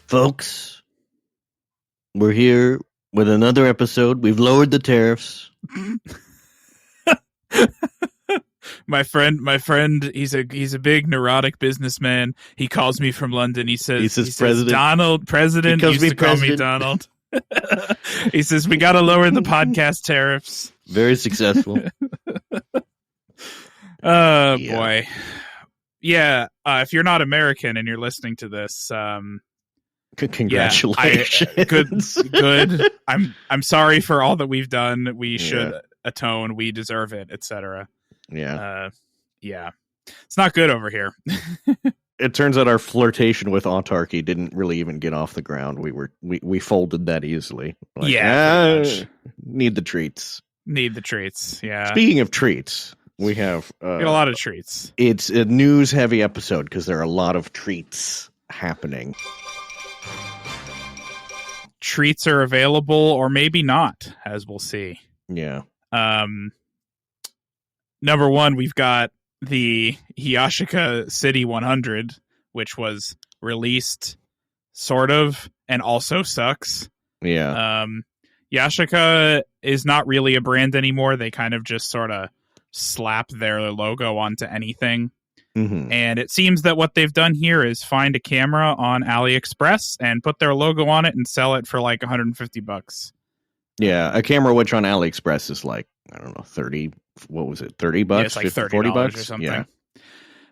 Folks, we're here with another episode. We've lowered the tariffs. My friend, he's a big neurotic businessman. He calls me from London. He says President. Donald, president. He used to call me president. Donald. He says we got to lower the podcast tariffs. Very successful. Boy. Yeah, if you're not American and you're listening to this, congratulations. Yeah, good. I'm sorry for all that we've done. We should atone. We deserve it, etc. Yeah. It's not good over here. It turns out our flirtation with autarky didn't really even get off the ground. We folded that easily. Need the treats. Yeah. Speaking of treats, we have got a lot of treats. It's a news heavy episode because there are a lot of treats happening. Treats are available or maybe not, as we'll see. Yeah. Number one, we've got the Yashica City 100, which was released sort of and also sucks. Yeah. Yashica is not really a brand anymore. They kind of just sort of slap their logo onto anything. Mm-hmm. And it seems that what they've done here is find a camera on AliExpress and put their logo on it and sell it for like $150. Yeah, a camera which on AliExpress is like, I don't know, 30, what was it, 30 bucks? Yeah, it's like 50, $30 40 bucks? or something. Yeah.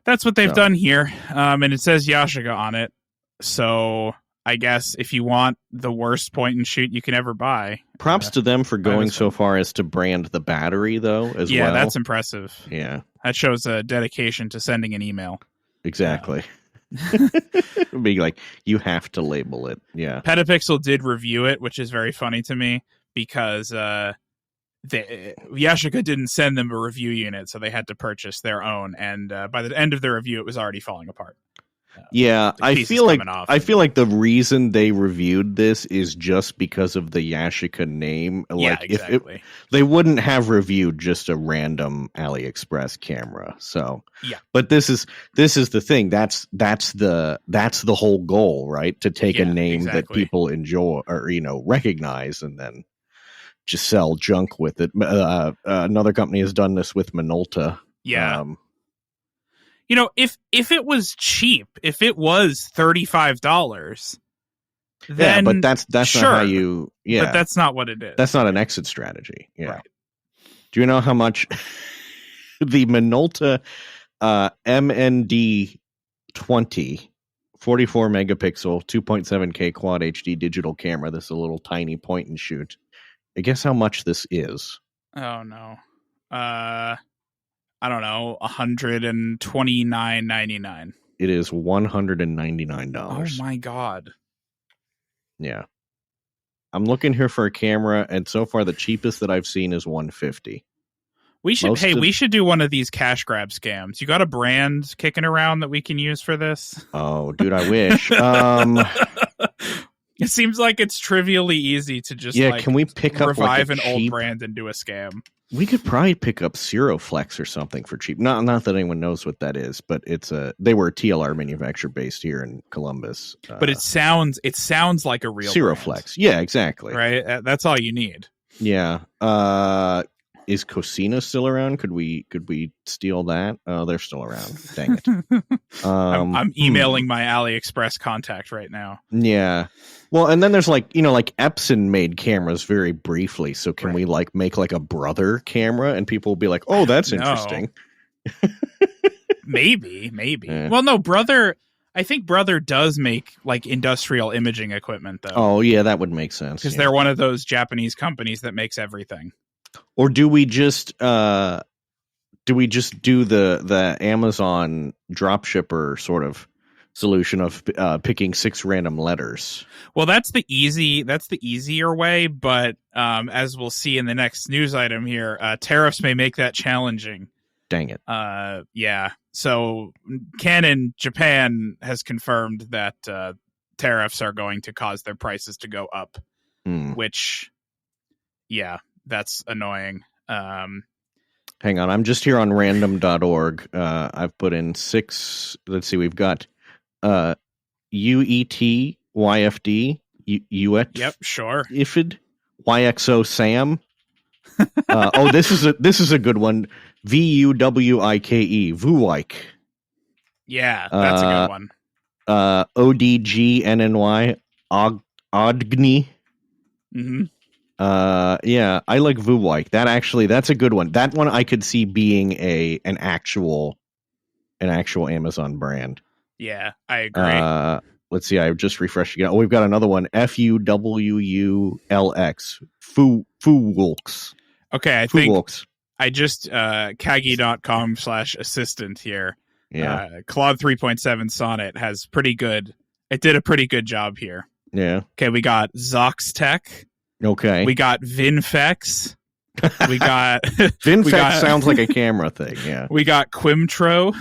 That's what they've done here. And it says Yashica on it. So I guess if you want the worst point and shoot you can ever buy. Props to them for going so far as to brand the battery, though, as well. Yeah, that's impressive. Yeah. That shows a dedication to sending an email. Exactly. Be like, you have to label it. Yeah. Petapixel did review it, which is very funny to me because Yashica didn't send them a review unit, so they had to purchase their own. And by the end of the review, it was already falling apart. I feel like the reason they reviewed this is just because of the Yashica name. Yeah, like, exactly. If they wouldn't have reviewed just a random AliExpress camera. So, yeah. But this is the thing. That's the whole goal, right? To take a name that people enjoy or recognize, and then just sell junk with it. Another company has done this with Minolta. Yeah. If it was cheap, if it was $35, then but that's sure, not how you. Yeah, but that's not what it is. That's not an exit strategy. Yeah. Right. Do you know how much the Minolta MND 20 44 megapixel 2.7K quad HD digital camera? This is a little tiny point and shoot. I guess how much this is. Oh no. I don't know, $129.99. It is $199. Oh my god. Yeah. I'm looking here for a camera, and so far the cheapest that I've seen is $150. We should do one of these cash grab scams. You got a brand kicking around that we can use for this? Oh, dude, I wish. It seems like it's trivially easy to just can we pick up revive an old brand and do a scam? We could probably pick up Ciroflex or something for cheap. Not that anyone knows what that is, but they were a TLR manufacturer based here in Columbus. But it sounds like a real Ciroflex. Brand. Yeah, exactly. Right. That's all you need. Yeah. Is Cosina still around? Could we steal that? Oh, they're still around. Dang it. I'm emailing my AliExpress contact right now. Yeah. Well, and then there's like Epson made cameras very briefly. So can we make like a Brother camera and people will be like, oh, that's interesting. Maybe. Well, no, Brother. I think Brother does make like industrial imaging equipment though. Oh yeah, that would make sense. Because they're one of those Japanese companies that makes everything. Or do we just do the Amazon dropshipper sort of solution of picking 6 random letters? Well, that's the easier way, but as we'll see in the next news item here, tariffs may make that challenging. Dang it. Yeah. So Canon Japan has confirmed that tariffs are going to cause their prices to go up, which, yeah, that's annoying. Hang on, I'm just here on random.org. I've put in 6. Let's see, we've got UET YFD, UX. Yep, sure. IFID, YXO Sam. This is a good one. VUWIKE, Vuwike. Yeah, that's a good one. ODGNNY, Odgny. Mm-hmm. Yeah, I like Vuwike. That's a good one. That one I could see being an actual Amazon brand. Yeah, I agree. Let's see. I just refreshed again. Oh, we've got another one. FUWULX. Fuwulks. Okay, I think I just Kagi.com/assistant here. Yeah. Claude 3.7 Sonnet has it did a pretty good job here. Yeah. Okay, we got Zoxtech. Okay. We got Vinfex. We got Vinfex sounds like a camera thing, yeah. We got Quimtro.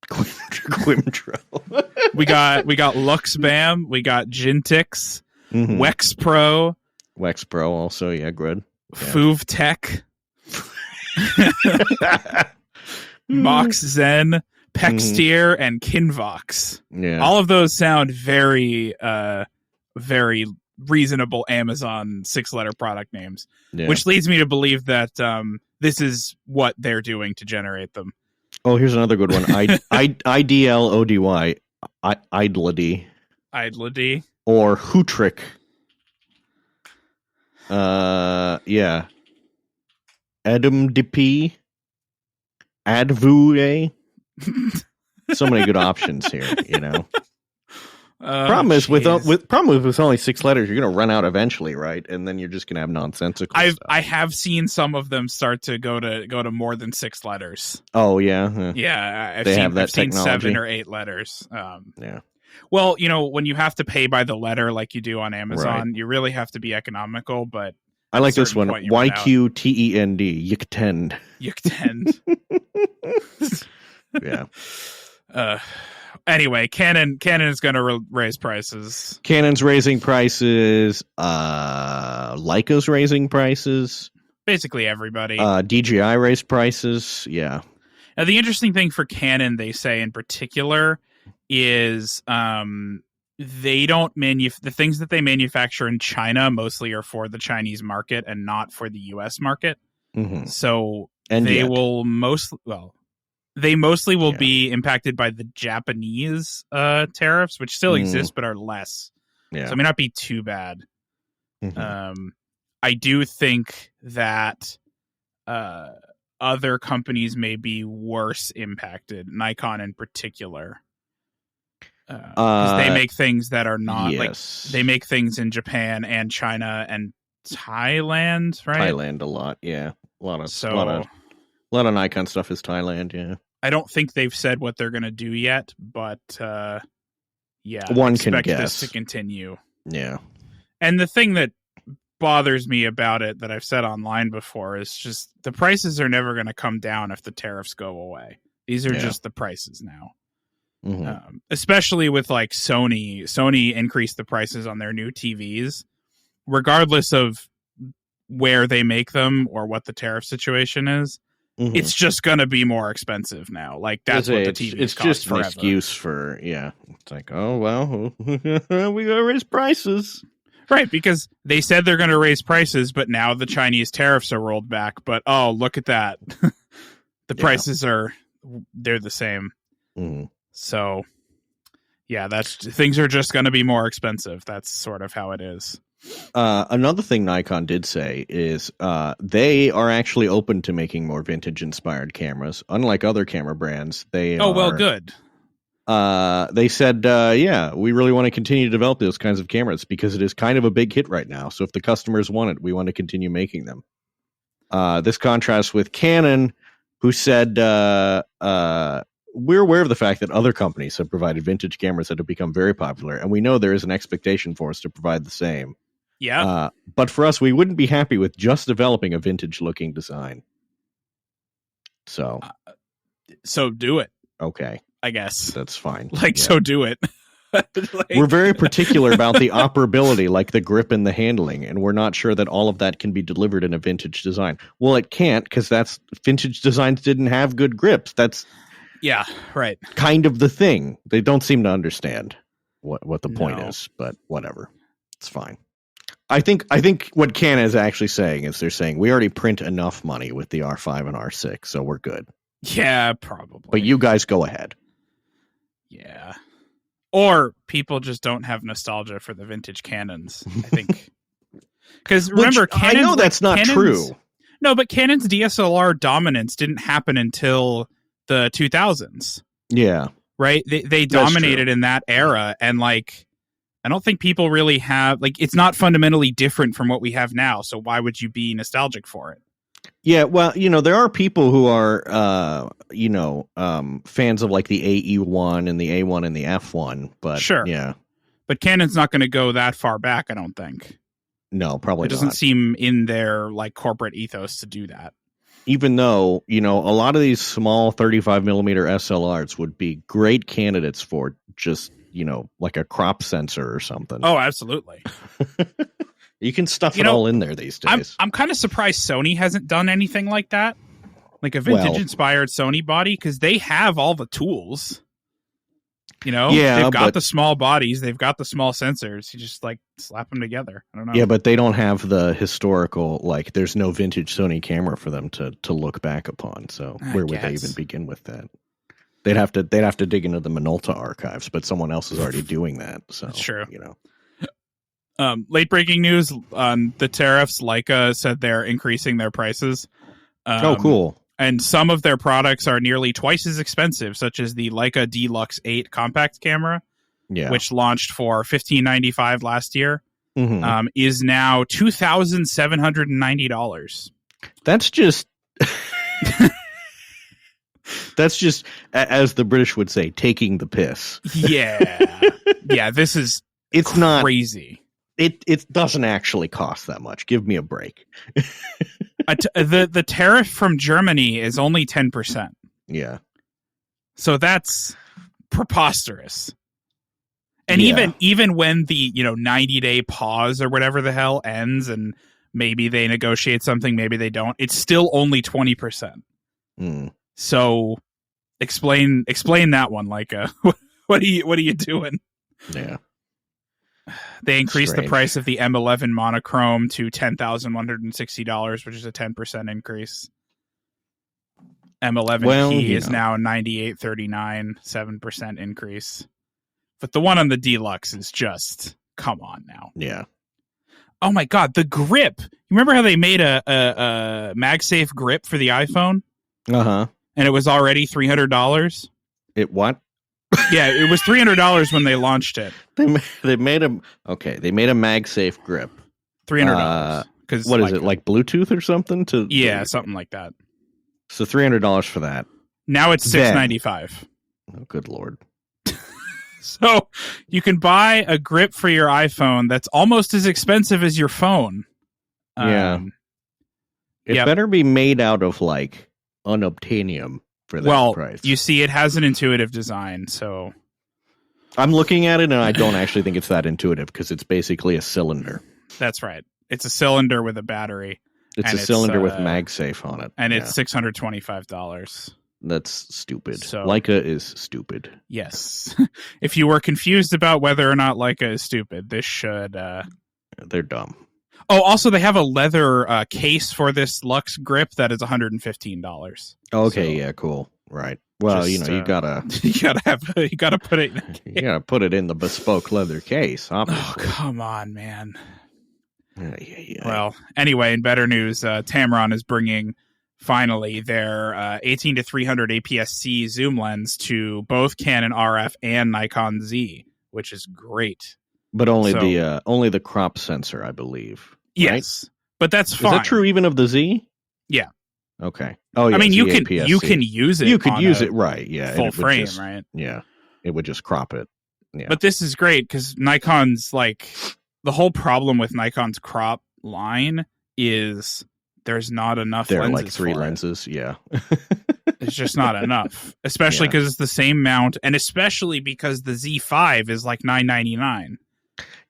Quimtro. we got Luxbam. We got Gintix. Mm-hmm. Wexpro. Wexpro also, yeah, good. Yeah. Foovtech. Moxzen, Pextier, and Kinvox. Yeah. All of those sound very, very reasonable Amazon 6-letter product names, which leads me to believe that this is what they're doing to generate them. Oh, here's another good one. IDLODY, Idledy. Idledy. Or Hootrick. Yeah. Adamdp. Advue. So many good options here, you know. Problem is with only 6 letters, you're going to run out eventually, right? And then you're just going to have nonsensical stuff. I have seen some of them start to go to more than 6 letters. Oh yeah, yeah. I've seen 7 or 8 letters. Yeah. Well, when you have to pay by the letter like you do on Amazon, you really have to be economical. But I like this one. YQTEND. Yiktend. Yiktend. Yeah. Anyway, Canon is going to raise prices. Canon's raising prices. Leica's raising prices. Basically everybody. DJI raised prices. Yeah. Now, the interesting thing for Canon, they say in particular, is they don't the things that they manufacture in China mostly are for the Chinese market and not for the U.S. market. Mm-hmm. So they mostly will be impacted by the Japanese tariffs, which still exist but are less. Yeah. So it may not be too bad. Mm-hmm. I do think that other companies may be worse impacted, Nikon in particular. Because they make things that are not like they make things in Japan and China and Thailand, right? Thailand a lot, yeah. A lot of Nikon stuff is Thailand, yeah. I don't think they've said what they're going to do yet, but one can guess this to continue. Yeah. And the thing that bothers me about it that I've said online before is just the prices are never going to come down if the tariffs go away. These are just the prices now. Mm-hmm. Especially with like Sony increased the prices on their new TVs, regardless of where they make them or what the tariff situation is. Mm-hmm. It's just going to be more expensive now. Like that's what the TVs it's cost just forever. An excuse for It's like, oh well, we gotta raise prices, right? Because they said they're going to raise prices, but now the Chinese tariffs are rolled back. But oh, look at that, the prices they're the same. Mm-hmm. So, yeah, things are just going to be more expensive. That's sort of how it is. Another thing Nikon did say is they are actually open to making more vintage-inspired cameras. Unlike other camera brands, they well, good. They said, we really want to continue to develop those kinds of cameras because it is kind of a big hit right now. So if the customers want it, we want to continue making them. This contrasts with Canon, who said... we're aware of the fact that other companies have provided vintage cameras that have become very popular, and we know there is an expectation for us to provide the same. Yeah. But for us, we wouldn't be happy with just developing a vintage-looking design. So do it. Okay. I guess. That's fine. So do it. We're very particular about the operability, like the grip and the handling, and we're not sure that all of that can be delivered in a vintage design. Well, it can't, because vintage designs didn't have good grips. That's... Yeah, right. Kind of the thing. They don't seem to understand. what the point is, but whatever. It's fine. I think what Canon is actually saying is they're saying we already print enough money with the R5 and R6, so we're good. Yeah, probably. But you guys go ahead. Yeah. Or people just don't have nostalgia for the vintage Canons, I think. Because remember, Canon, I know that's not true. No, but Canon's DSLR dominance didn't happen until the 2000s. Yeah. Right? They dominated in that era, and like I don't think people really have, like, it's not fundamentally different from what we have now, so why would you be nostalgic for it? Yeah, well, there are people who are, fans of like the AE1 and the A1 and the F1, but sure. Yeah. But Canon's not going to go that far back, I don't think. No, probably not. It doesn't seem in their like corporate ethos to do that. Even though, a lot of these small 35 millimeter SLRs would be great candidates for just, like a crop sensor or something. Oh, absolutely. You can stuff it all in there these days. I'm kind of surprised Sony hasn't done anything like that. Like a vintage-inspired Sony body, because they have all the tools. They've got the small bodies, they've got the small sensors. You just, like, slap them together. I don't know. Yeah, but they don't have the historical, like, there's no vintage Sony camera for them to look back upon. So where would they even begin with that? They'd have to dig into the Minolta archives, but someone else is already doing that. So that's true. Late breaking news on the tariffs. Leica said they're increasing their prices. Oh, cool. And some of their products are nearly twice as expensive, such as the Leica Deluxe 8 compact camera, which launched for $1,595 last year, is now $2,790. That's just... That's just, as the British would say, taking the piss. Yeah. Yeah, this is it's crazy. It doesn't actually cost that much. Give me a break. The tariff from Germany is only 10%. Yeah. So that's preposterous. And even when the 90-day pause or whatever the hell ends, and maybe they negotiate something, maybe they don't, it's still only 20%. So explain that one, like what are you doing? Yeah. They increased the price of the M11 monochrome to $10,160, which is a 10% increase. M11P is now $98.39, 7% increase. But the one on the Deluxe is just, come on now. Yeah. Oh my God, the grip. You remember how they made a MagSafe grip for the iPhone? Uh-huh. And it was already $300? It what? Yeah, it was $300 when they launched it. They made a MagSafe grip. $300. Because what is it, like Bluetooth or something? Something like that. So $300 for that. Now it's $695. Oh, good Lord. So you can buy a grip for your iPhone that's almost as expensive as your phone. Yeah. It better be made out of like unobtainium for that price. You see, it has an intuitive design, so I'm looking at it and I don't actually think it's that intuitive because it's basically a cylinder. That's right. It's a cylinder with a battery. It's a cylinder with MagSafe on it. And it's $625. That's stupid. So, Leica is stupid. Yes. If you were confused about whether or not Leica is stupid, this should... They're dumb. Oh, also, they have a leather case for this Lux grip that is $115. Okay, yeah, cool. Right. Well, you gotta put it. You gotta put it in the bespoke leather case. Obviously. Oh, come on, man. Yeah. Well, anyway, in better news, Tamron is bringing finally their 18 to 300 APS-C zoom lens to both Canon RF and Nikon Z, which is great. But only the crop sensor, I believe. Yes, right? But that's fine. Is that true even of the Z? Yeah. Okay. Oh, yeah. I mean, you can use it. You could use it, right? Yeah. Full frame, right? Yeah. It would just crop it. Yeah. But this is great because Nikon's like the whole problem with Nikon's crop line is there's not enough. There are lenses like 3 lenses. Yeah. It's just not enough, especially because it's the same mount, and especially because the Z5 is like $999.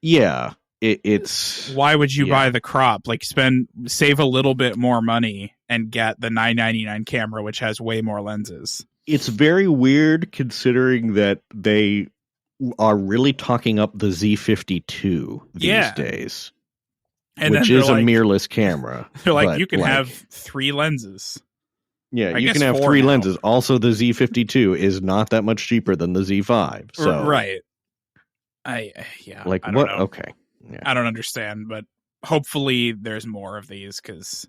Yeah. It's why would you buy the crop? Like save a little bit more money and get the $999 camera, which has way more lenses. It's very weird considering that they are really talking up the Z52 these days, and which is a mirrorless camera. They're like, you can have 3 lenses. Yeah, you can have 3 lenses. Also, the Z52 is not that much cheaper than the Z5. So right. I don't know. Okay. Yeah. I don't understand, but hopefully there's more of these because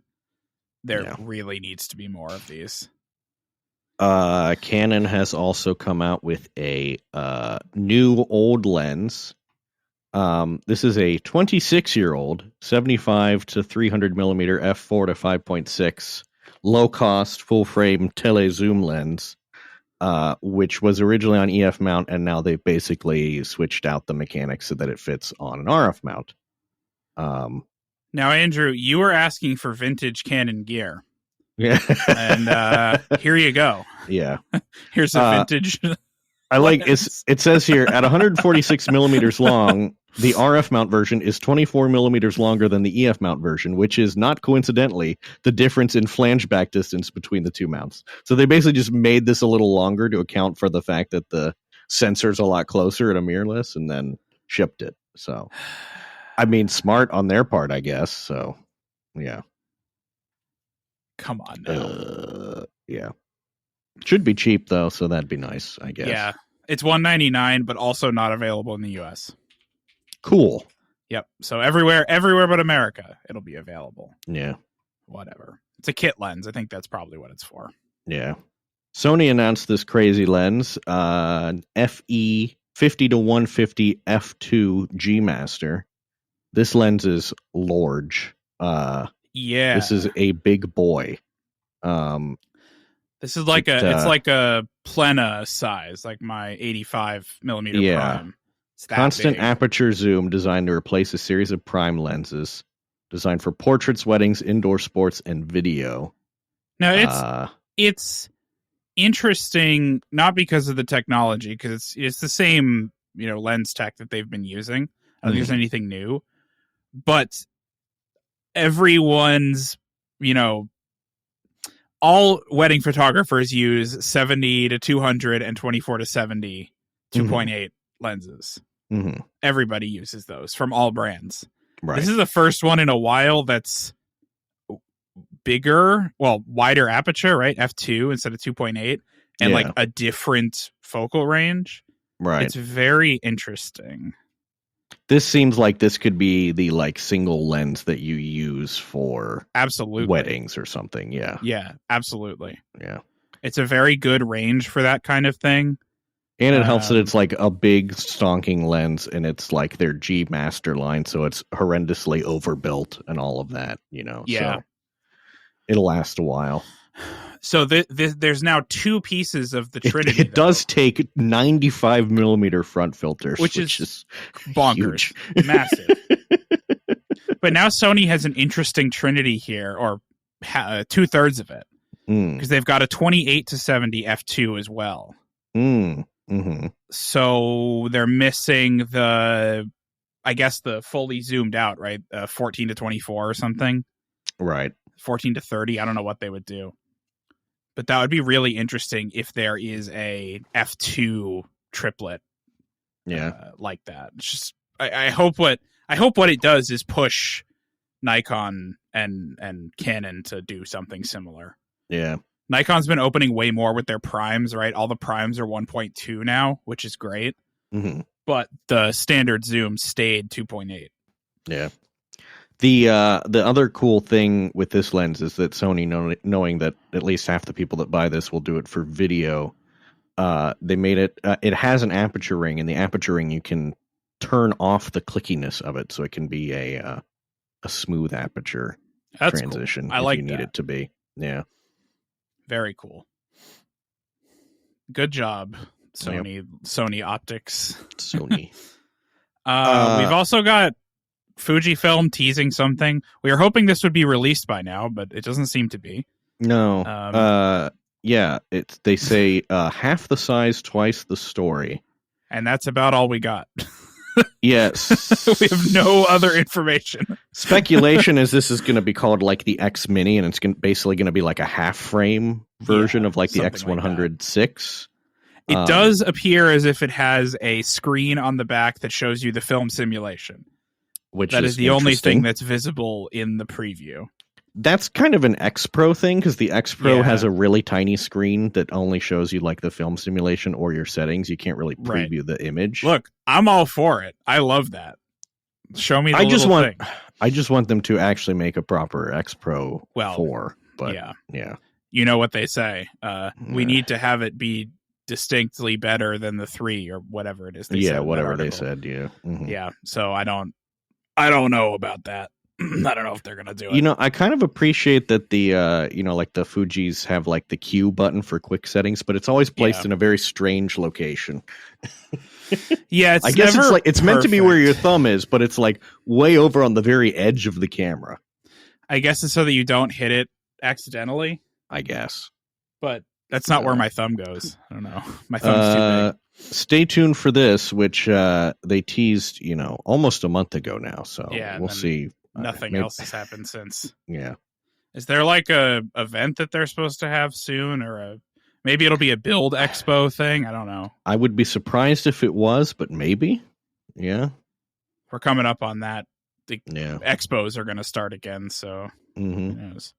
there really needs to be more of these. Canon has also come out with a new old lens. This is a 26-year-old 75 to 300 millimeter f4 to 5.6 low cost full frame tele zoom lens, which was originally on EF mount, and now they've basically switched out the mechanics so that it fits on an RF mount. Now, Andrew, you were asking for vintage Canon gear. Yeah. And here you go. Yeah. Here's a vintage. I like it says here at 146 millimeters long, the RF mount version is 24 millimeters longer than the EF mount version, which is not coincidentally the difference in flange back distance between the two mounts. So they basically just made this a little longer to account for the fact that the sensor's a lot closer at a mirrorless, and then shipped it. So, I mean, smart on their part, I guess. So, yeah. Come on now. Yeah. Should be cheap though, so that'd be nice, I guess. Yeah. It's $199, but also not available in the US. Cool. Yep. So everywhere but America, it'll be available. Yeah. Whatever. It's a kit lens. I think that's probably what it's for. Yeah. Sony announced this crazy lens, FE 50 to 150 f2 G Master. This lens is large. Yeah. This is a big boy. This is like it's like a Plena size, like my 85 millimeter prime. Constant aperture zoom designed to replace a series of prime lenses designed for portraits, weddings, indoor sports, and video. Now it's interesting, not because of the technology, because it's the same, lens tech that they've been using. I don't think there's anything new, but everyone's, all wedding photographers use 70 to 200 and 24 to 70 2.8 lenses. Mm-hmm. Everybody uses those from all brands. Right. This is the first one in a while that's bigger, wider aperture, right? F2 instead of 2.8, and like a different focal range. Right. It's very interesting. This seems like this could be the single lens that you use for weddings or something. Yeah. Yeah, absolutely. Yeah. It's a very good range for that kind of thing. And it helps that it's like a big stonking lens, and it's like their G Master line, so it's horrendously overbuilt and all of that, Yeah. So it'll last a while. So there's now 2 pieces of the Trinity. It does take 95 millimeter front filters, which is bonkers, massive. But now Sony has an interesting Trinity here, or 2/3 of it, because they've got a 28 to 70 f2 as well. Mm-hmm. So they're missing the fully zoomed out, right? 14 to 24 or something, right? 14 to 30. I don't know what they would do. But that would be really interesting if there is a F2 triplet, like that. It's just I hope what it does is push Nikon and Canon to do something similar. Yeah, Nikon's been opening way more with their primes, right? All the primes are 1.2 now, which is great. Mm-hmm. But the standard zoom stayed 2.8. Yeah. The other cool thing with this lens is that Sony, knowing that at least half the people that buy this will do it for video, they made it. It has an aperture ring, and the aperture ring you can turn off the clickiness of it, so it can be a smooth aperture transition. Cool. I like if you need it to be. Yeah, very cool. Good job, Sony. Yep. Sony Optics. Sony. We've also got Fujifilm teasing something. We were hoping this would be released by now, but it doesn't seem to be. No. They say half the size, twice the story. And that's about all we got. Yes. We have no other information. Speculation is this is going to be called like the X Mini, and it's basically going to be like a half frame version of like the X106. It does appear as if it has a screen on the back that shows you the film simulation. Which is the only thing that's visible in the preview. That's kind of an X Pro thing, because the X Pro has a really tiny screen that only shows you like the film simulation or your settings. You can't really preview the image. Look, I'm all for it. I love that. Show me the thing. I just want them to actually make a proper X Pro 4. But yeah. You know what they say. We need to have it be distinctly better than the 3 or whatever it is. Whatever they said. Yeah. Mm-hmm. Yeah. So I don't know about that. I don't know if they're going to do it. You know, I kind of appreciate that the, like the Fujis have like the Q button for quick settings, but it's always placed in a very strange location. Yeah, I guess it's meant to be where your thumb is, but it's like way over on the very edge of the camera. I guess it's so that you don't hit it accidentally. I guess. But that's not where my thumb goes. I don't know. My thumb's too big. Stay tuned for this, which they teased, almost a month ago now. So we'll see. Nothing else has happened since. Yeah. Is there like a event that they're supposed to have soon, or maybe it'll be a Build Expo thing? I don't know. I would be surprised if it was, but maybe. Yeah. We're coming up on that. The expos are going to start again, so who knows?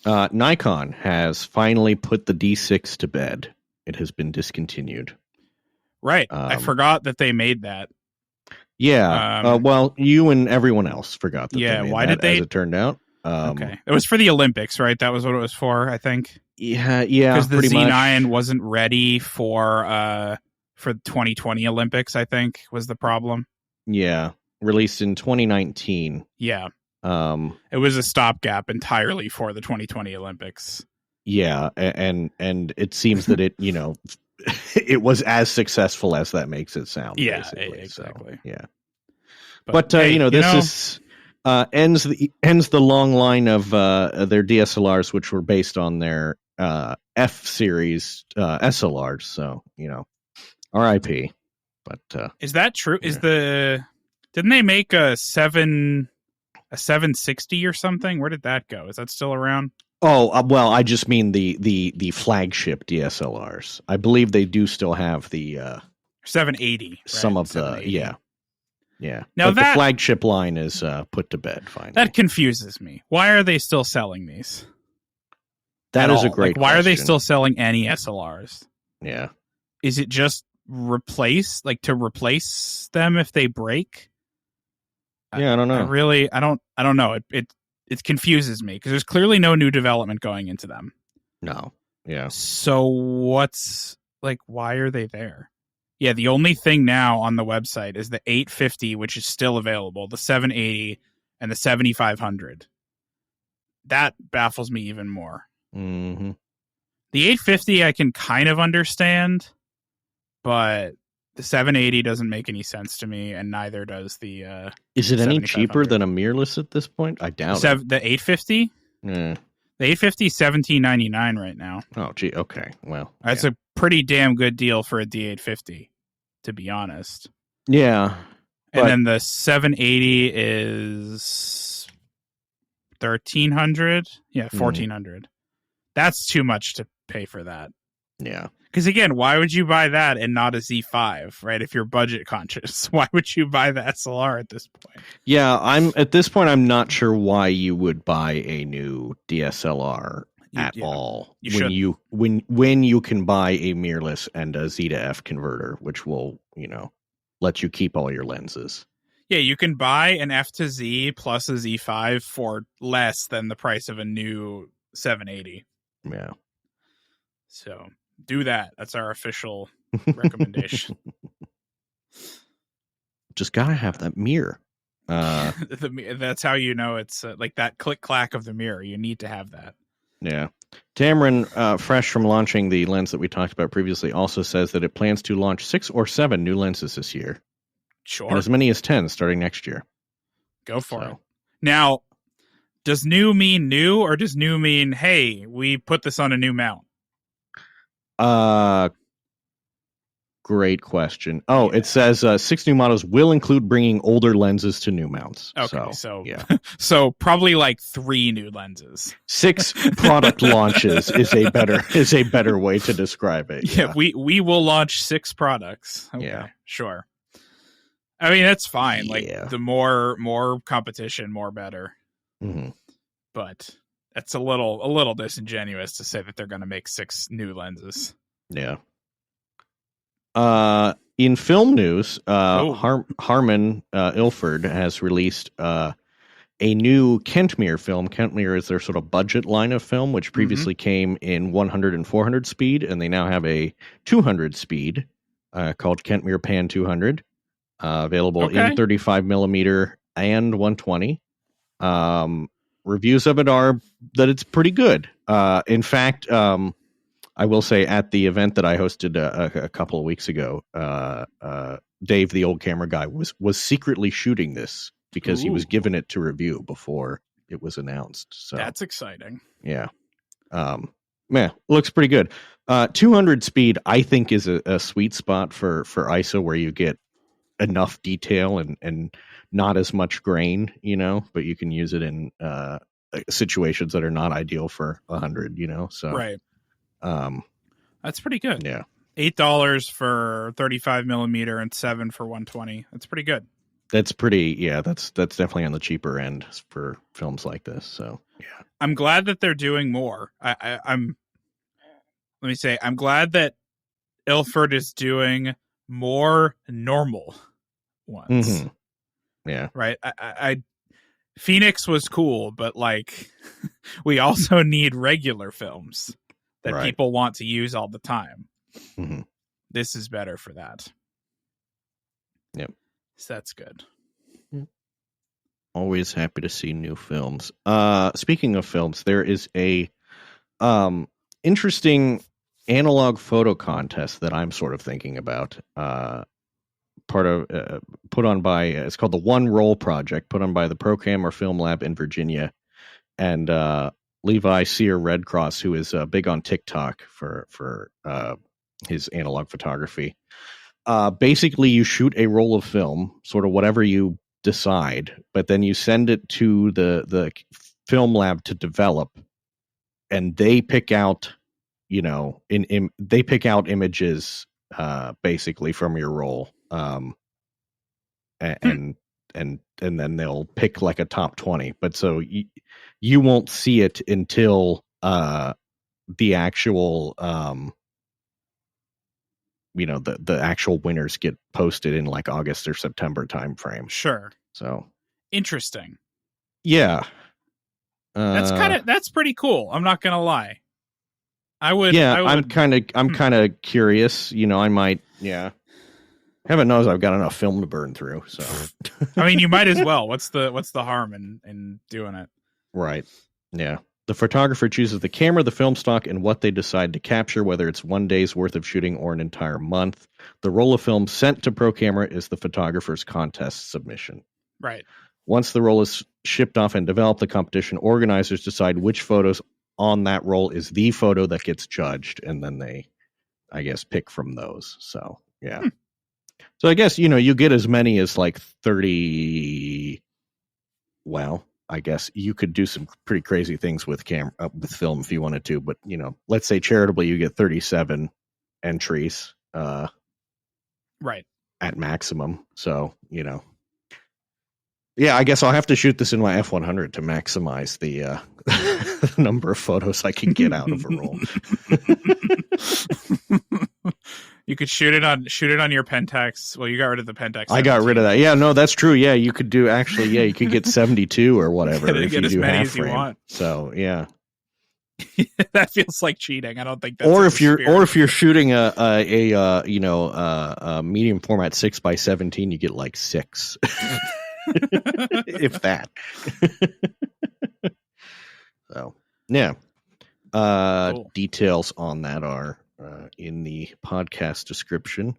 Nikon has finally put the D6 to bed. It has been discontinued. Right. I forgot that they made that. Yeah. Well, you and everyone else forgot that. Yeah. They made why that, did they? As it turned out. Okay. It was for the Olympics, right? That was what it was for, I think. Yeah. Because the Z9 much. wasn't ready for 2020 Olympics, I think, was the problem. Yeah. Released in 2019. Yeah. It was a stopgap entirely for the 2020 Olympics. Yeah, and it seems that it, it was as successful as that makes it sound. Yeah, basically. exactly. So, yeah, but this ends the long line of their DSLRs, which were based on their F series SLRs. So RIP. But is that true? Yeah. Didn't they make a 760 or something? Where did that go? Is that still around? Oh, well, I just mean the flagship DSLRs. I believe they do still have the 780. Right? Some of the yeah. Now the flagship line is put to bed finally. That confuses me. Why are they still selling these? That is a great question. Why are they still selling any SLRs? Yeah. Is it just to replace them if they break? Yeah, I don't know. I don't know. It confuses me because there's clearly no new development going into them. No. Yeah. So why are they there? Yeah, the only thing now on the website is the 850, which is still available, the 780, and the 7500. That baffles me even more. Mm-hmm. The 850 I can kind of understand, but the 780 doesn't make any sense to me, and neither does the. Is it any cheaper than a mirrorless at this point? I doubt it. The 850. Yeah. The 850 is $17.99 right now. Oh, gee. Okay. Well, that's a pretty damn good deal for a D850, to be honest. Yeah. And then the 780 is $1,300. Yeah, $1,400. That's too much to pay for that. Yeah. Because again, why would you buy that and not a Z5, right? If you're budget conscious, why would you buy the SLR at this point? Yeah, I'm not sure why you would buy a new DSLR at all when you can buy a mirrorless and a Z to F converter, which will let you keep all your lenses. Yeah, you can buy an F to Z plus a Z5 for less than the price of a new 780. Yeah. So do that. That's our official recommendation. Just gotta have that mirror. That's how you know it's like that click clack of the mirror. You need to have that. Yeah. Tamron, fresh from launching the lens that we talked about previously, also says that it plans to launch 6 or 7 new lenses this year. Sure. And as many as 10 starting next year. Go for it. Now, does new mean new, or does new mean, hey, we put this on a new mount? great question. Oh, yeah. It says 6 new models will include bringing older lenses to new mounts. Okay, so yeah. So probably like 3 new lenses. 6 product launches is a better way to describe it. Yeah, we will launch 6 products. Okay, yeah, sure. I mean, that's fine. Yeah. Like the more competition, more better. Mm-hmm. But it's a little disingenuous to say that they're going to make 6 new lenses. Yeah. In film news, Harman Ilford has released a new Kentmere film. Kentmere is their sort of budget line of film, which previously came in 100 and 400 speed, and they now have a 200 speed called Kentmere Pan 200, available in 35 millimeter and 120. Reviews of it are that it's pretty good. In fact, I will say at the event that I hosted a couple of weeks ago, Dave, the old camera guy, was secretly shooting this because he was given it to review before it was announced. So that's exciting. Yeah. Looks pretty good. 200 speed, I think, is a sweet spot for ISO where you get enough detail and not as much grain, but you can use it in situations that are not ideal for 100, so. Right. That's pretty good. Yeah. $8 for 35 millimeter and $7 for 120. That's pretty good. That's pretty. Yeah. That's definitely on the cheaper end for films like this. So yeah, I'm glad that they're doing more. I'm glad that Ilford is doing more normal ones. Mm-hmm. Yeah. Right. I Phoenix was cool, but like we also need regular films that people want to use all the time. Mm-hmm. This is better for that. Yep. So that's good. Always happy to see new films. Speaking of films, there is a interesting analog photo contest that I'm sort of thinking about. Put on by it's called the One Roll Project, put on by the Procamera Film Lab in Virginia, and Levi Sear Red Cross, who is big on TikTok for his analog photography. Basically, you shoot a roll of film, sort of whatever you decide, but then you send it to the film lab to develop, and they pick out, they pick out images basically from your roll, and then they'll pick like a top 20. But so you won't see it until the actual the actual winners get posted in like August or September timeframe. Sure. So interesting. Yeah. That's pretty cool. I'm not gonna lie. I'm kind of curious. I might. Yeah. Heaven knows I've got enough film to burn through. So I mean, you might as well. What's the harm in doing it? Right. Yeah. The photographer chooses the camera, the film stock, and what they decide to capture, whether it's one day's worth of shooting or an entire month. The roll of film sent to Procamera is the photographer's contest submission. Right. Once the roll is shipped off and developed, the competition organizers decide which photos on that roll is the photo that gets judged, and then they, I guess, pick from those. So, yeah. So I guess, you get as many as like 30. Well, I guess you could do some pretty crazy things with with film if you wanted to, but let's say charitably you get 37 entries, right, at maximum. So yeah, I guess I'll have to shoot this in my F100 to maximize the number of photos I can get out of a roll. You could shoot it on your Pentax. Well, you got rid of the Pentax. 17. I got rid of that. Yeah, no, that's true. Yeah, you could do you could get 72 or whatever if you do half frame. You want. So yeah, that feels like cheating. I don't think that's. Or if you're shooting a medium format 6x17, you get like 6, if that. So yeah, cool. Details on that are in the podcast description.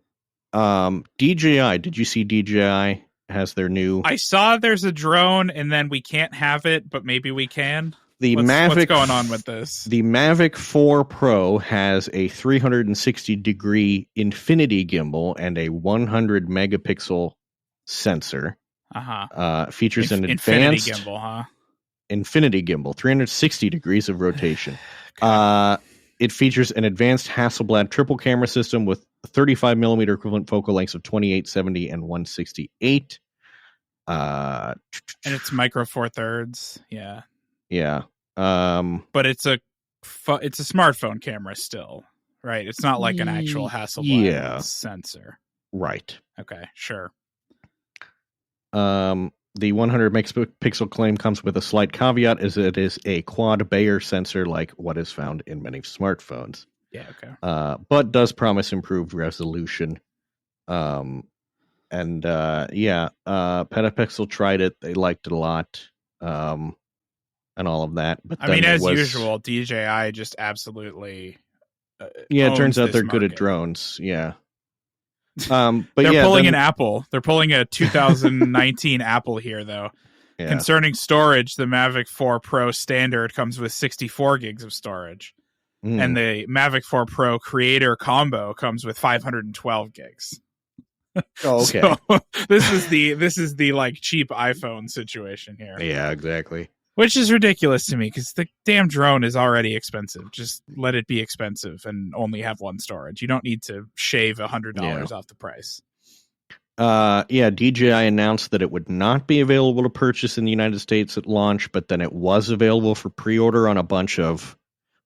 DJI, did you see DJI has their new... I saw there's a drone and then we can't have it, but maybe we can. What's going on with this? The Mavic 4 Pro has a 360-degree infinity gimbal and a 100 megapixel sensor. Features an advanced infinity gimbal, huh? Infinity gimbal, 360 degrees of rotation. It features an advanced Hasselblad triple camera system with 35 millimeter equivalent focal lengths of 28, 70, and 168. And it's micro four thirds. Yeah. Yeah. But it's a smartphone camera still, right? It's not like an actual Hasselblad sensor. Right. Okay, sure. The 100 megapixel claim comes with a slight caveat, as it is a quad Bayer sensor like what is found in many smartphones. Yeah, okay. But does promise improved resolution. Petapixel tried it. They liked it a lot. And all of that. But I mean, as usual, DJI just absolutely it turns out they're good at drones. Yeah. But they're pulling an Apple. They're pulling a 2019 Apple here, though. Yeah. Concerning storage, the Mavic 4 Pro standard comes with 64 gigs of storage. And the Mavic 4 Pro Creator combo comes with 512 gigs. Oh, okay. So, this is the like cheap iPhone situation here. Yeah, exactly. Which is ridiculous to me because the damn drone is already expensive. Just let it be expensive and only have one storage. You don't need to shave $100 off the price. DJI announced that it would not be available to purchase in the United States at launch, but then it was available for pre-order on a bunch of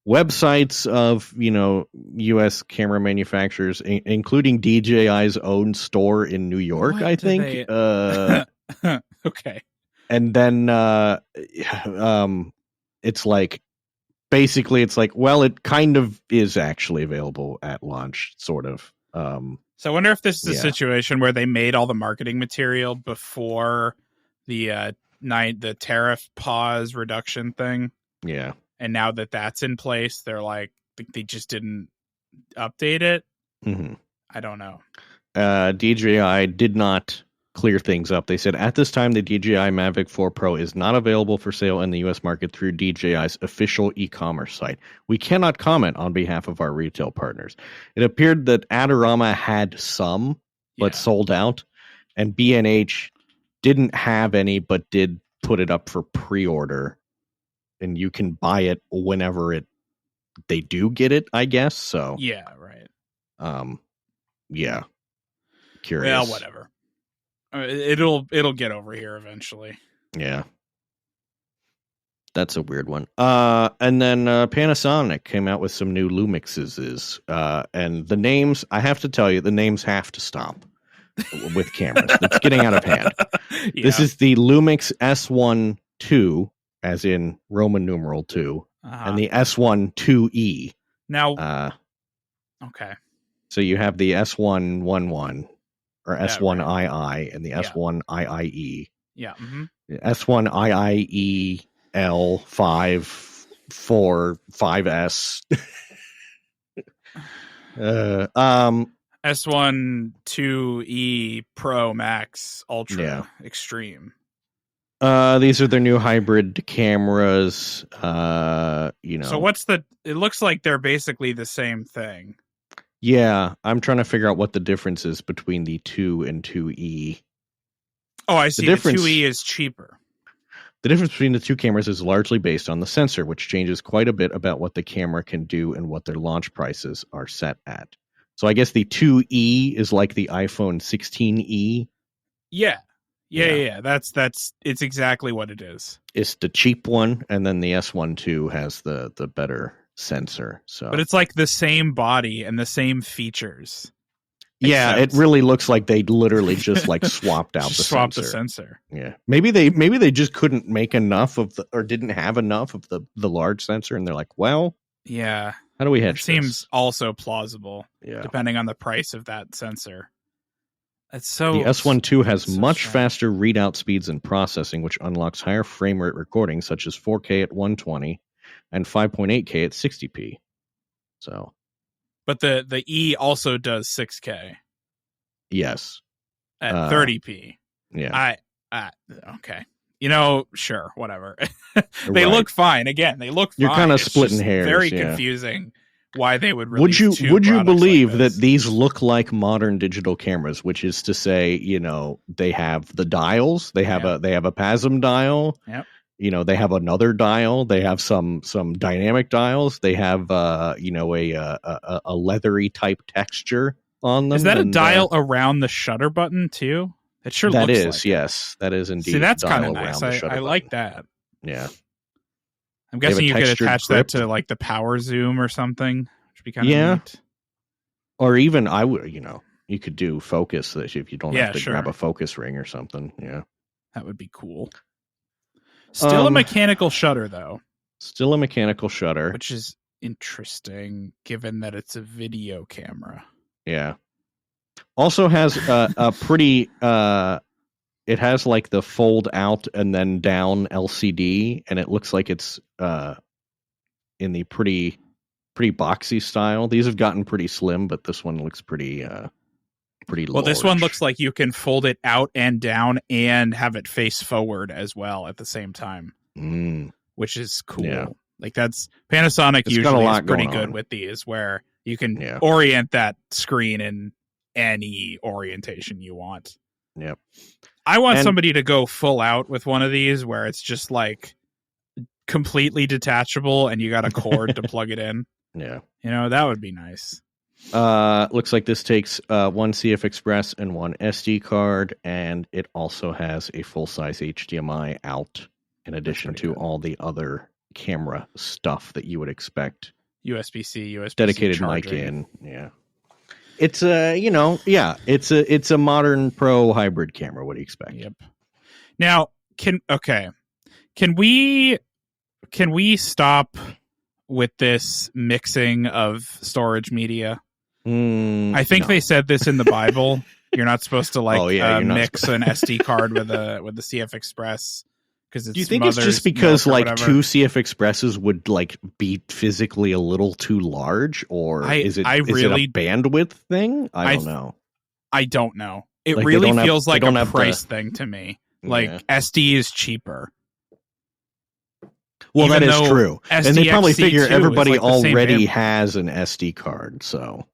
websites of, U.S. camera manufacturers, including DJI's own store in New York, I think. Okay. And then it's like, basically, it's like, well, it kind of is actually available at launch, sort of. So I wonder if this is a situation where they made all the marketing material before the tariff pause reduction thing. Yeah. And now that that's in place, they're like, they just didn't update it. Mm-hmm. I don't know. DJI did not clear things up. They said, at this time, the DJI Mavic 4 Pro is not available for sale in the U.S. market through DJI's official e-commerce site. We cannot comment on behalf of our retail partners. It appeared that Adorama had some, but sold out, and B&H didn't have any, but did put it up for pre-order, and you can buy it whenever they do get it, I guess. So yeah, right. Yeah. Curious. Well, whatever. It'll get over here eventually. Yeah. That's a weird one. And then Panasonic came out with some new Lumixes. And the names, I have to tell you, the names have to stop with cameras. It's getting out of hand. Yeah. This is the Lumix S1 II, as in Roman numeral 2, and the S1 2E. Now, okay. So you have the S111. Or S1II and the S1IIE. Yeah. Mm-hmm. S1IIE L545S. S1 2E Pro Max Ultra Extreme. These are their new hybrid cameras. So it looks like they're basically the same thing. Yeah, I'm trying to figure out what the difference is between the 2 and 2E. Oh, I see. The 2E is cheaper. The difference between the two cameras is largely based on the sensor, which changes quite a bit about what the camera can do and what their launch prices are set at. So I guess the 2E is like the iPhone 16E. Yeah. That's it's exactly what it is. It's the cheap one, and then the S1 II has the better sensor. But it's like the same body and the same features. Yeah, it really looks like they literally just like swapped out the sensor. Yeah, maybe they just couldn't make enough of or didn't have enough of the large sensor, and they're like, well, yeah, how do we hedge? It seems also plausible, depending on the price of that sensor. It's so the S1 II has much faster readout speeds and processing, which unlocks higher frame rate recordings, such as 4K at 120 and 5.8K at 60p. So. But the E also does 6K. Yes. At 30p. Yeah. Okay. sure, whatever. They look fine. Again, they look fine. You're kind of splitting hairs. Very confusing why they would release would you believe like that these look like modern digital cameras, which is to say, they have the dials, they have a PASM dial. Yep. They have another dial. They have some dynamic dials. They have a leathery type texture on them. Is that a dial around the shutter button too? It sure that looks is, like yes, that is indeed. See, that's kind of nice. I like that. Yeah. I'm guessing you could attach that to like the power zoom or something, which would be kind of neat. Or even I would, you could do focus if you don't have to grab a focus ring or something. Yeah. That would be cool. Still a mechanical shutter though. Still a mechanical shutter. Which is interesting given that it's a video camera. Yeah. Also has a pretty it has like the fold out and then down LCD, and it looks like it's in the pretty boxy style. These have gotten pretty slim, but this one looks pretty large. Well, this one looks like you can fold it out and down and have it face forward as well at the same time, which is cool. Yeah. Like that's Panasonic usually is pretty good with these, where you can orient that screen in any orientation you want. Yep. I want somebody to go full out with one of these where it's just like completely detachable and you got a cord to plug it in. Yeah. That would be nice. Looks like this takes one CF Express and one SD card, and it also has a full-size HDMI out in addition to all the other camera stuff that you would expect. USB-C, USB-C dedicated charging. Mic in. Yeah. It's it's a modern pro hybrid camera. What do you expect? Yep. Now, can we stop with this mixing of storage media? I think they said this in the Bible. You're not supposed to mix an SD card with the CF Express because it's. Do you think it's just because like two CF Expresses would like be physically a little too large, or is it a bandwidth thing? I don't know. I don't know. It like really feels like a price thing to me. Like SD is cheaper. Well, that is true, and they probably figure everybody already has an SD card, so.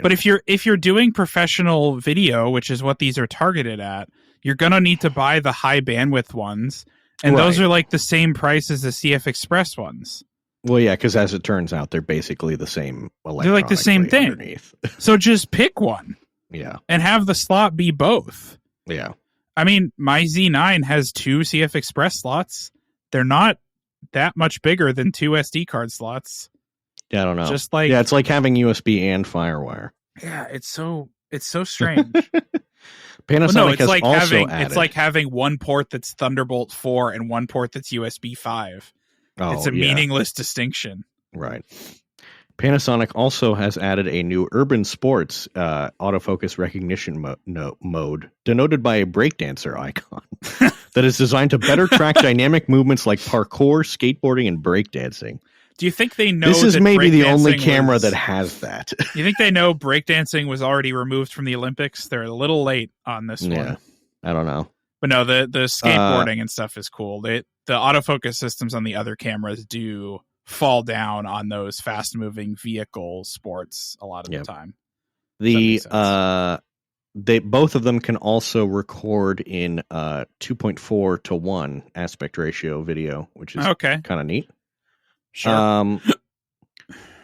But if you're doing professional video, which is what these are targeted at, you're gonna need to buy the high bandwidth ones, and those are like the same price as the CF Express ones. Well, yeah, because as it turns out, they're basically the same. They're like the same thing. Underneath. So just pick one. Yeah, and have the slot be both. Yeah, I mean, my Z9 has 2 CF Express slots. They're not that much bigger than 2 SD card slots. Yeah, I don't know. Just like it's like having USB and FireWire. Yeah, it's so strange. Panasonic has like also added. It's like having one port that's Thunderbolt 4 and one port that's USB 5. It's a meaningless distinction. Right. Panasonic also has added a new urban sports autofocus recognition mode, denoted by a breakdancer icon, that is designed to better track dynamic movements like parkour, skateboarding, and breakdancing. Do you think they know this is maybe the only camera that has that? You think they know breakdancing was already removed from the Olympics? They're a little late on this one. I don't know. But no, the skateboarding and stuff is cool. The autofocus systems on the other cameras do fall down on those fast-moving vehicle sports a lot of the time. Both of them can also record in 2.4 to 1 aspect ratio video, which is kind of neat. Sure.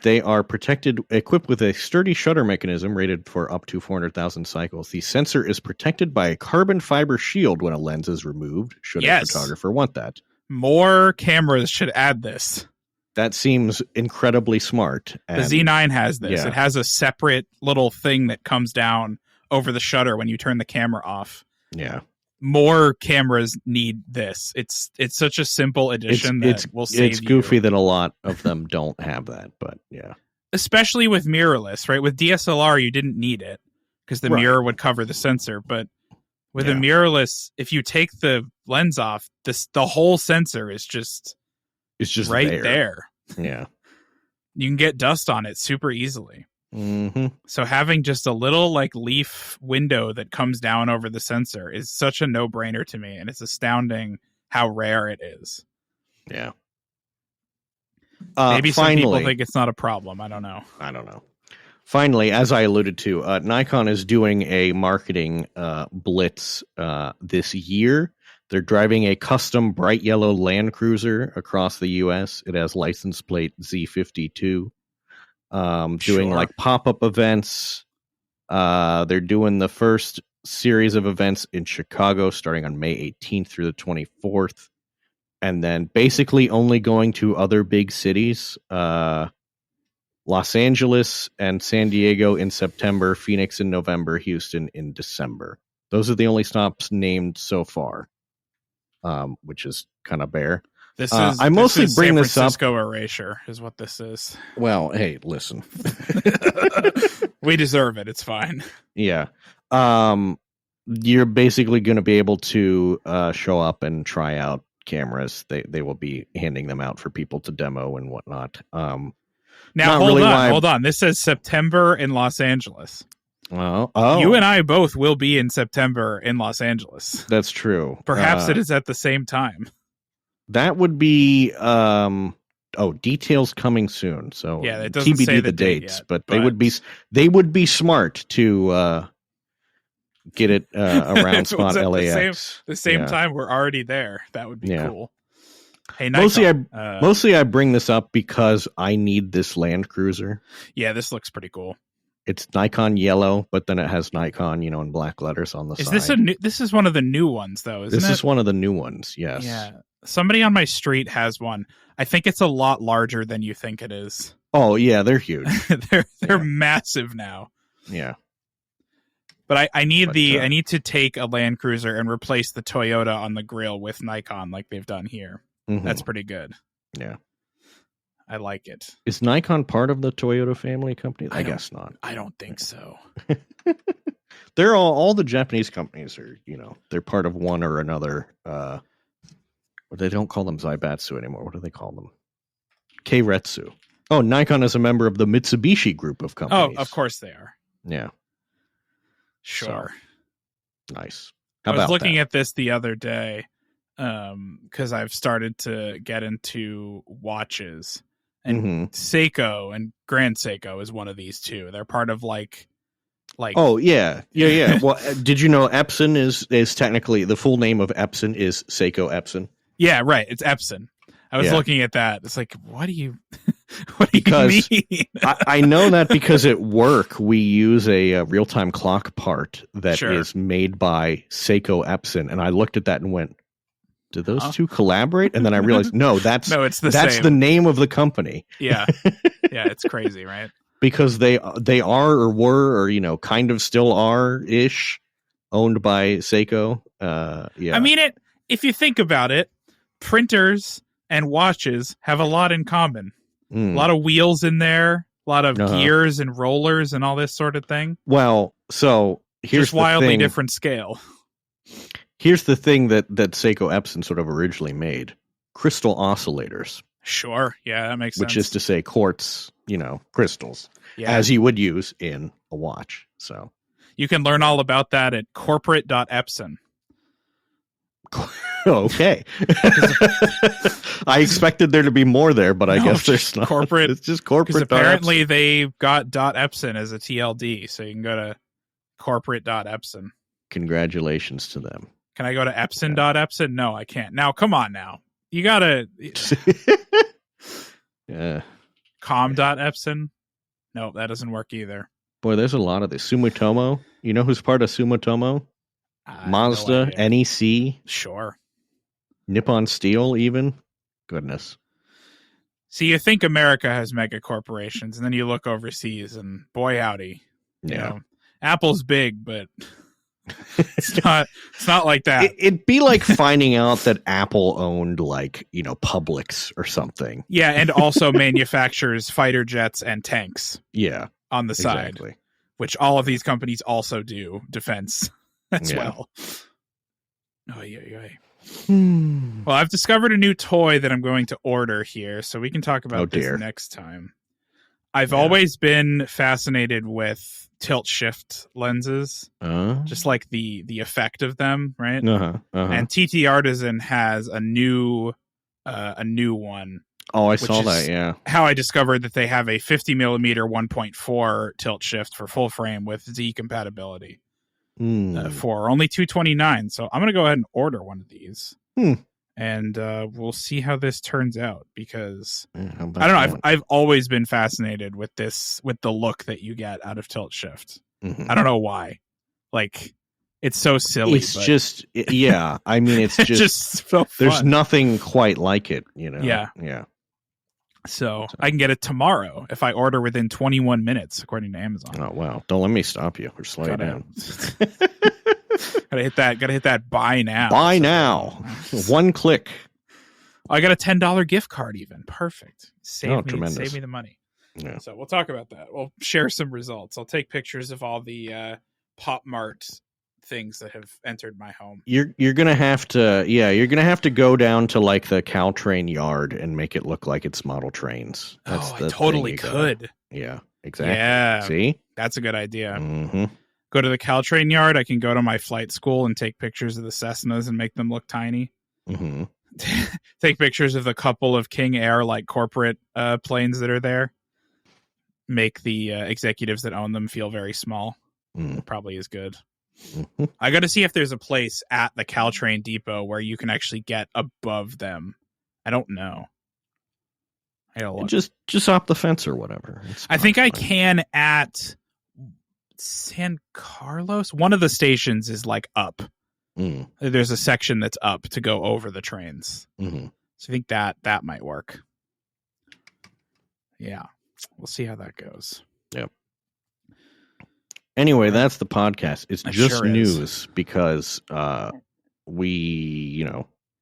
They are equipped with a sturdy shutter mechanism rated for up to 400,000 cycles. The sensor is protected by a carbon fiber shield when a lens is removed, should a photographer want that. More cameras should add this. That seems incredibly smart. The Z9 has this. Yeah. It has a separate little thing that comes down over the shutter when you turn the camera off. Yeah. More cameras need this. It's such a simple addition that will save you. It's goofy that a lot of them don't have that, but yeah. Especially with mirrorless, right? With DSLR, you didn't need it because the mirror would cover the sensor. But with a mirrorless, if you take the lens off, the whole sensor is just right there. Yeah. You can get dust on it super easily. Mm-hmm. So having just a little like leaf window that comes down over the sensor is such a no-brainer to me, and it's astounding how rare it is. Yeah. Maybe some people think it's not a problem. I don't know. Finally, as I alluded to, Nikon is doing a marketing blitz this year. They're driving a custom bright yellow Land Cruiser across the U.S. It has license plate Z52. Doing like pop-up events. They're doing the first series of events in Chicago starting on May 18th through the 24th. And then basically only going to other big cities. Los Angeles and San Diego in September, Phoenix in November, Houston in December. Those are the only stops named so far, which is kind of bare. I mostly bring this up. San Francisco erasure is what this is. Well, hey, listen. We deserve it. It's fine. Yeah. You're basically going to be able to show up and try out cameras. They will be handing them out for people to demo and whatnot. Now, hold on. This says September in Los Angeles. Well, you and I both will be in September in Los Angeles. That's true. Perhaps it is at the same time. That would be details coming soon. So yeah, it doesn't TBD say the dates, yet, but they would be smart to get it around spot LAX. The same time we're already there. That would be cool. Hey, mostly I bring this up because I need this Land Cruiser. Yeah, this looks pretty cool. It's Nikon yellow, but then it has Nikon, in black letters on the side. This is one of the new ones, though, isn't it? This is one of the new ones, yes. Yeah. Somebody on my street has one. I think it's a lot larger than you think it is. Oh, yeah, they're huge. they're massive now. Yeah. But I need to take a Land Cruiser and replace the Toyota on the grill with Nikon like they've done here. Mm-hmm. That's pretty good. Yeah. I like it. Is Nikon part of the Toyota family company? I guess not. I don't think so. They're all the Japanese companies are, they're part of one or another. They don't call them Zaibatsu anymore. What do they call them? Keiretsu. Oh, Nikon is a member of the Mitsubishi group of companies. Oh, of course they are. Yeah. Sure. So, nice. I was looking at this the other day because I've started to get into watches. And Seiko and Grand Seiko is one of these two. They're part of like. Oh yeah. Well, did you know Epson is technically the full name of Epson is Seiko Epson? Yeah, right. It's Epson. I was looking at that. It's like, what do you mean? I know that because at work we use a real-time clock part that is made by Seiko Epson, and I looked at that and went, "Do those two collaborate?" And then I realized, no, that's the name of the company. Yeah, yeah, it's crazy, right? Because they are or were or kind of still are ish owned by Seiko. Yeah, I mean it. If you think about it, printers and watches have a lot in common. A lot of wheels in there, a lot of gears and rollers and all this sort of thing. Well, so here's just wildly different scale. Here's the thing that Seiko Epson sort of originally made: crystal oscillators. Sure, yeah, that makes sense. Which is to say quartz, crystals, as you would use in a watch. So you can learn all about that at corporate.epson. Okay. I expected there to be more there, but I guess there's not. Corporate. It's just corporate. Apparently they've got .epson as a TLD, so you can go to corporate.epson. Congratulations to them. Can I go to epson.epson? No, I can't. Now, come on now. You gotta... Yeah. Com.epson? No, that doesn't work either. Boy, there's a lot of this. Sumitomo. You know who's part of Sumitomo? Mazda, no NEC. Sure. Nippon Steel, even. Goodness. See, you think America has mega corporations, and then you look overseas, and boy howdy. Yeah. Apple's big, but it's not like that. It'd be like finding out that Apple owned Publix or something. Yeah, and also manufactures fighter jets and tanks. Yeah. On the side. Which all of these companies also do defense as well. Oh, yeah. Well, I've discovered a new toy that I'm going to order here, so we can talk about this next time. I've always been fascinated with tilt shift lenses, just like the effect of them, right? And TT Artisan has a new one. Oh, I saw that. Yeah. How I discovered that they have a 50 millimeter 1.4 tilt shift for full frame with Z compatibility for only $229. So I'm gonna go ahead and order one of these. And we'll see how this turns out, because I don't know. I've always been fascinated with the look that you get out of tilt shift. I don't know why. Like, it's so silly. It's just, yeah. I mean, it's just so fun. There's nothing quite like it, you know? Yeah. So I can get it tomorrow if I order within 21 minutes, according to Amazon. Oh, wow. Don't let me stop you or slow you down. Gotta hit that buy now. Buy now. One click. I got a $10 gift card even. Perfect. Save me the money. Yeah. So we'll talk about that. We'll share some results. I'll take pictures of all the Pop Mart things that have entered my home. You're gonna have to go down to like the Caltrain yard and make it look like it's model trains. I totally could. Yeah, exactly. Yeah. See? That's a good idea. Go to the Caltrain yard. I can go to my flight school and take pictures of the Cessnas and make them look tiny. Take pictures of the couple of King Air like corporate planes that are there. Make the executives that own them feel very small. It probably is good. I got to see if there's a place at the Caltrain depot where you can actually get above them. I don't know. Just hop the fence or whatever. I think I can at San Carlos. One of the stations is like up. There's a section that's up to go over the trains. So I think that might work. Yeah. We'll see how that goes. Yep. Anyway, that's the podcast. It's just news because we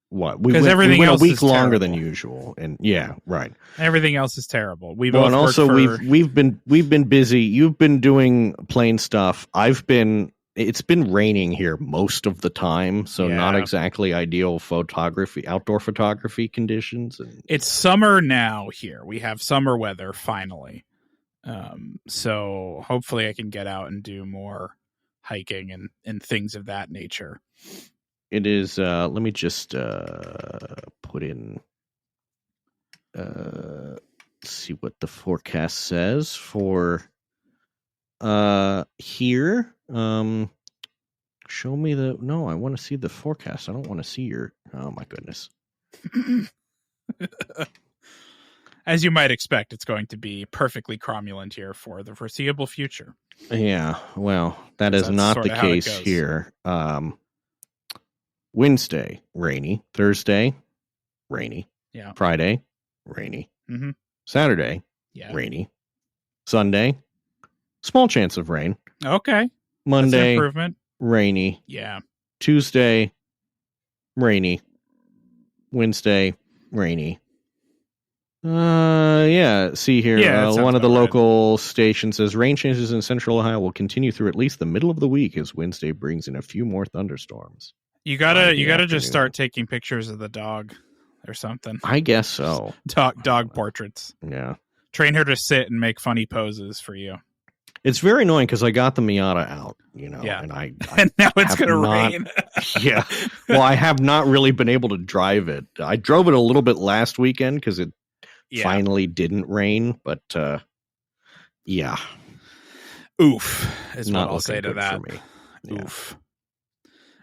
went a week longer than usual, and yeah, right. Everything else is terrible. We've been busy. You've been doing plane stuff. It's been raining here most of the time, so not exactly ideal outdoor photography conditions. It's summer now here. We have summer weather finally. So hopefully I can get out and do more hiking and things of that nature. It is, let me just put in, see what the forecast says for here. Show me I want to see the forecast. I don't want to see oh my goodness. As you might expect, it's going to be perfectly cromulent here for the foreseeable future. Yeah, well, that's not the case here. Wednesday, rainy. Thursday, rainy. Yeah. Friday, rainy. Saturday, rainy. Sunday, small chance of rain. Okay. Monday, improvement. Rainy. Yeah. Tuesday, rainy. Wednesday, rainy. See here. One of the local stations says rain chances in central Ohio will continue through at least the middle of the week as Wednesday brings in a few more thunderstorms. You gotta just start taking pictures of the dog or something. I guess so. Dog portraits. Yeah. Train her to sit and make funny poses for you. It's very annoying because I got the Miata out, and I and now it's going to rain. Yeah. Well, I have not really been able to drive it. I drove it a little bit last weekend because it finally didn't rain, but yeah. Oof is what I'll say to that. For me. Yeah. Oof.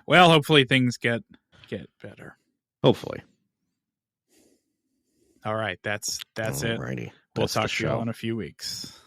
Well, hopefully things get better. Hopefully. All right, that's Alrighty. it. We'll talk to you all in a few weeks.